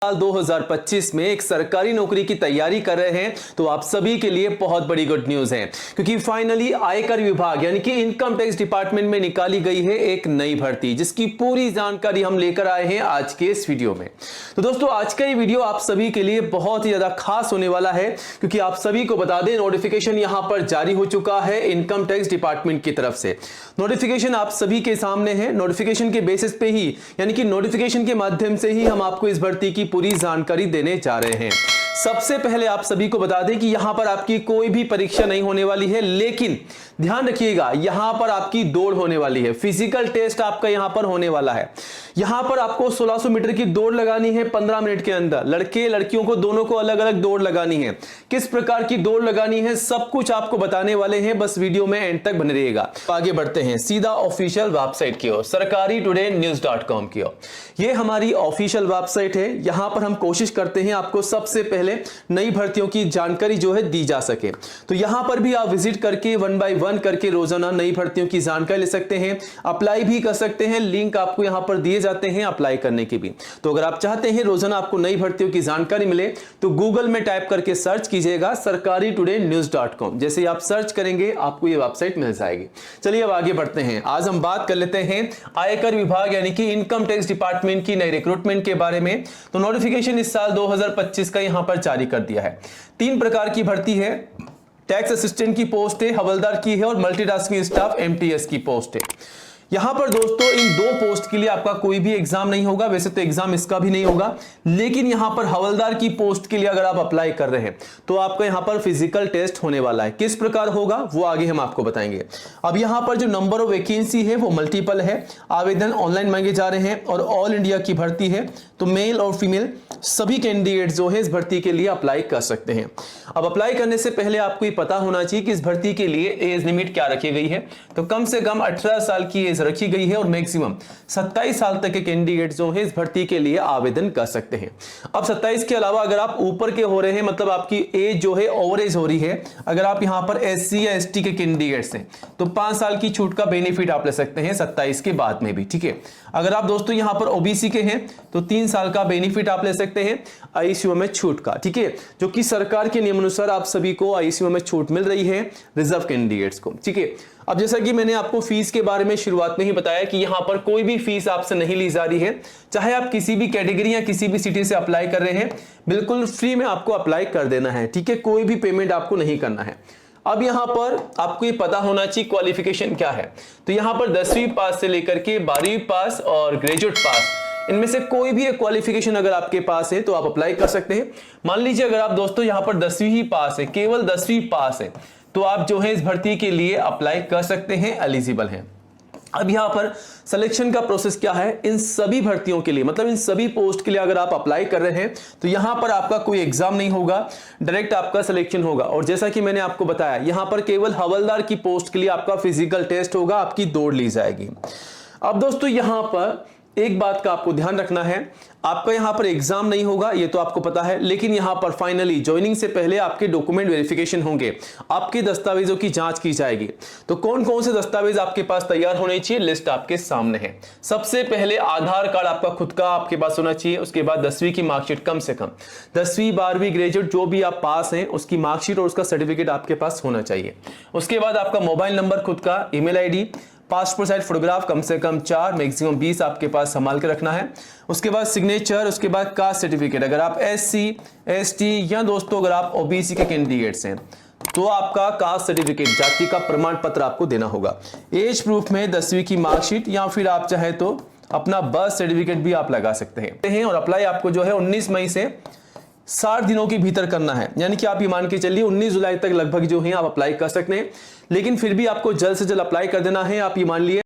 साल 2025 में एक सरकारी नौकरी की तैयारी कर रहे हैं तो आप सभी के लिए बहुत बड़ी गुड न्यूज है, क्योंकि फाइनली आयकर विभाग यानी कि इनकम टैक्स डिपार्टमेंट में निकाली गई है एक नई भर्ती, जिसकी पूरी जानकारी हम लेकर आए हैं आज के इस वीडियो में। तो दोस्तों आज का ये वीडियो आप सभी के लिए बहुत ही ज्यादा खास होने वाला है, क्योंकि आप सभी को बता दें नोटिफिकेशन यहां पर जारी हो चुका है इनकम टैक्स डिपार्टमेंट की तरफ से। नोटिफिकेशन आप सभी के सामने है। नोटिफिकेशन के बेसिस पे ही यानी कि नोटिफिकेशन के माध्यम से ही हम आपको इस भर्ती की पूरी जानकारी देने जा रहे हैं। सबसे पहले आप सभी को बता दें कि यहां पर आपकी कोई भी परीक्षा नहीं होने वाली है, लेकिन ध्यान रखिएगा यहां पर आपकी दौड़ होने वाली है। फिजिकल टेस्ट आपका यहां पर होने वाला है। यहां पर आपको 1600 मीटर की दौड़ लगानी है 15 मिनट के अंदर। लड़के लड़कियों को दोनों को अलग अलग दौड़ लगानी है। किस प्रकार की दौड़ लगानी है सब कुछ आपको बताने वाले हैं, बस वीडियो में एंड तक बने रहिएगा। आगे बढ़ते हैं सीधा ऑफिशियल वेबसाइट की ओर, सरकारी टुडे न्यूज.com की ओर। यह हमारी ऑफिशियल वेबसाइट है। यहां पर हम कोशिश करते हैं आपको सबसे पहले नई भर्तियों की जानकारी जो है दी जा सके। तो यहां पर भी आप विजिट करके 1 बाय 1 करके रोजाना नई भर्तियों की जानकारी ले सकते हैं, अप्लाई भी कर सकते हैं। लिंक आपको यहां पर दिए जाते हैं अप्लाई करने की भी। तो अगर आप चाहते हैं रोजाना आपको नई भर्तियों की जानकारी मिले तो गूगल में टाइप करके सर्च कीजिएगा सरकारी टुडे न्यूज.com। जैसे ही आप सर्च करेंगे आपको यह वेबसाइट मिल जाएगी। चलिए अब आगे बढ़ते हैं। आज हम बात कर लेते हैं आयकर विभाग यानी कि इनकम टैक्स डिपार्टमेंट की नई रिक्रूटमेंट के बारे में। तो नोटिफिकेशन इस साल 2025 का यहां पर जारी कर दिया है। 3 प्रकार की भर्ती है। टैक्स असिस्टेंट की पोस्ट है, हवलदार की है और मल्टीटास्किंग स्टाफ एमटीएस की पोस्ट है। यहां पर दोस्तों इन 2 पोस्ट के लिए आपका कोई भी एग्जाम नहीं होगा। वैसे तो एग्जाम इसका भी नहीं होगा, लेकिन यहां पर हवलदार की पोस्ट के लिए अगर आप अप्लाई कर रहे हैं तो आपका यहां पर फिजिकल टेस्ट होने वाला है। किस प्रकार होगा वो आगे हम आपको बताएंगे। अब यहां पर जो नंबर ऑफ वैकेंसी है वो मल्टीपल है। आवेदन ऑनलाइन मांगे जा रहे हैं और ऑल इंडिया की भर्ती है, तो मेल और फीमेल सभी कैंडिडेट जो है इस भर्ती के लिए अप्लाई कर सकते हैं। अब अप्लाई करने से पहले आपको ये पता होना चाहिए कि इस भर्ती के लिए एज लिमिट क्या रखी गई है। तो कम से कम 18 साल की एज रखी गई है और मैक्सिमम 27 साल तक के कैंडिडेट जो है इस भर्ती के लिए आवेदन कर सकते हैं। अब 27 के अलावा अगर आप ऊपर के हो रहे हैं, मतलब आपकी एज जो है ओवर एज हो रही है, अगर आप यहां पर एससी या एसटी के कैंडिडेट्स हैं तो 5 साल की छूट का बेनिफिट आप ले सकते हैं 27 के बाद में भी। ठीक है, अगर आप दोस्तों यहां पर ओबीसी के हैं तो 3 साल का बेनिफिट आप ले सकते हैं आईसीयू में छूट का। ठीक है, जो कि सरकार के नियमानुसार आप सभी को आईसीयू में छूट मिल रही है रिजर्व कैंडिडेट्स को। ठीक है, अब जैसा कि मैंने आपको फीस के बारे में शुरुआत में ही बताया कि यहां पर कोई भी फीस आपसे नहीं ली जा रही है। चाहे आप किसी भी कैटेगरी या किसी भी सिटी से अप्लाई कर रहे हैं, बिल्कुल फ्री में आपको अप्लाई कर देना है। ठीक है, कोई भी पेमेंट आपको नहीं करना है। अब यहां पर आपको ये पता होना चाहिए क्वालिफिकेशन क्या है। तो यहां पर 10वीं पास से लेकर के 12वीं पास और ग्रेजुएट पास, इनमें से कोई भी एक क्वालिफिकेशन अगर आपके पास है तो आप अप्लाई कर सकते हैं। मान लीजिए अगर आप दोस्तों यहां पर 10वीं ही पास है, केवल 10वीं पास है, तो आप जो है इस भर्ती के लिए अप्लाई कर सकते हैं, एलिजिबल हैं। अब यहां पर सिलेक्शन का प्रोसेस क्या है इन सभी भर्तियों के लिए, मतलब इन सभी पोस्ट के लिए अगर आप अप्लाई कर रहे हैं तो यहां पर आपका कोई एग्जाम नहीं होगा, डायरेक्ट आपका सिलेक्शन होगा। और जैसा कि मैंने आपको बताया यहां पर केवल हवलदार की पोस्ट के लिए आपका फिजिकल टेस्ट होगा, आपकी दौड़ ली जाएगी। अब दोस्तों यहां पर एक बात का आपको ध्यान रखना है, आपका यहां पर एग्जाम नहीं होगा, ये तो आपको पता है, लेकिन यहां पर फाइनली ज्वाइनिंग से पहले आपके डॉक्यूमेंट वेरिफिकेशन होंगे, आपके दस्तावेजों की जांच की जाएगी। तो कौन कौन से दस्तावेज आपके पास तैयार होने चाहिए, लिस्ट आपके सामने है। सबसे पहले आधार कार्ड आपका खुद का आपके पास होना चाहिए। उसके बाद 10वीं की मार्कशीट, कम से कम 10वीं 12वीं ग्रेजुएट जो भी आप पास हैं उसकी मार्कशीट और उसका सर्टिफिकेट आपके पास होना चाहिए। उसके बाद आपका मोबाइल नंबर खुद का, email ID, passport size photograph कम से कम 4 मैक्सिमम 20 आपके पास संभाल के रखना है। उसके बाद सिग्नेचर, उसके बाद कास्ट सर्टिफिकेट, अगर आप एससी एसटी या दोस्तों अगर आप ओबीसी के कैंडिडेट्स हैं तो आपका कास्ट सर्टिफिकेट, जाति का प्रमाण पत्र आपको देना होगा। एज प्रूफ में 10वीं की मार्कशीट या फिर आप चाहे तो अपना बर्थ सर्टिफिकेट भी आप लगा सकते हैं। और अप्लाई आपको जो है 19 मई से 60 दिनों के भीतर करना है, यानी कि आप ये मान के चलिए 19 जुलाई तक लगभग जो है आप अप्लाई कर सकते हैं। लेकिन फिर भी आपको जल्द से जल्द अप्लाई कर देना है। आप ये मान लिए